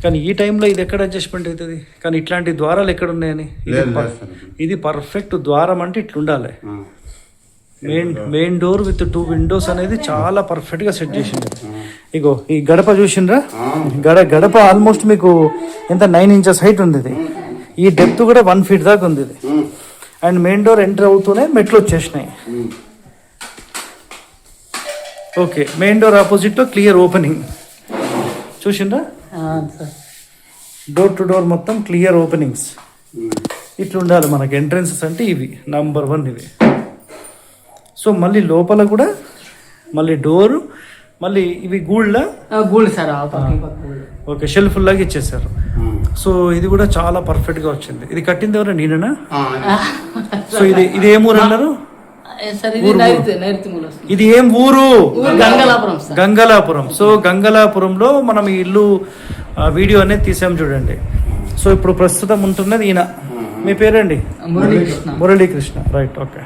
కానీ ఈ టైంలో ఇది ఎక్కడ అడ్జస్ట్మెంట్ అవుతుంది? కానీ ఇట్లాంటి ద్వారాలు ఎక్కడ ఉన్నాయని, ఇది పర్ఫెక్ట్ ద్వారం అంటే ఇట్లా ఉండాలి. మెయిన్ డోర్ విత్ 2 విండోస్ అనేది చాలా పర్ఫెక్ట్గా సెట్ చేసింది. ఇగో ఈ గడప చూసిండ్రా, గడప ఆల్మోస్ట్ మీకు ఎంత 9 ఇంచెస్ హైట్ ఉంది. ఇది ఈ డెప్త్ కూడా 1 ఫీట్ దాకా ఉంది ఇది. అండ్ మెయిన్ డోర్ ఎంటర్ అవుతూనే మెట్లు వచ్చేసినాయి. ఓకే, మెయిన్ డోర్ ఆపోజిట్లో క్లియర్ ఓపెనింగ్ చూసిండ్రా, డోర్ టు డోర్ మొత్తం క్లియర్ ఓపెనింగ్స్. ఇట్లా ఉండాలి మనకి ఎంట్రన్సెస్ అంటే ఇవి నంబర్ 1 ఇవి. సో మళ్ళీ లోపల కూడా మళ్ళీ డోరు, మళ్ళీ ఇవి గూళ్ళ సార్. ఓకే, షెల్ఫ్ లాగా ఇచ్చేసారు. సో ఇది కూడా చాలా పర్ఫెక్ట్ గా వచ్చింది. ఇది కట్టింది ఎవరైనా నేనేనా? సో ఇది ఏం ఊరు అన్నారు? ఇది ఏం ఊరు? గంగలాపురం. సో గంగలాపురంలో మనం ఈ ఇల్లు వీడియో అనేది తీసాం చూడండి. సో ఇప్పుడు ప్రస్తుతం ఉంటున్నది ఈయన. మీ పేరండి? మురళీకృష్ణ. మురళీకృష్ణ, రైట్. ఓకే.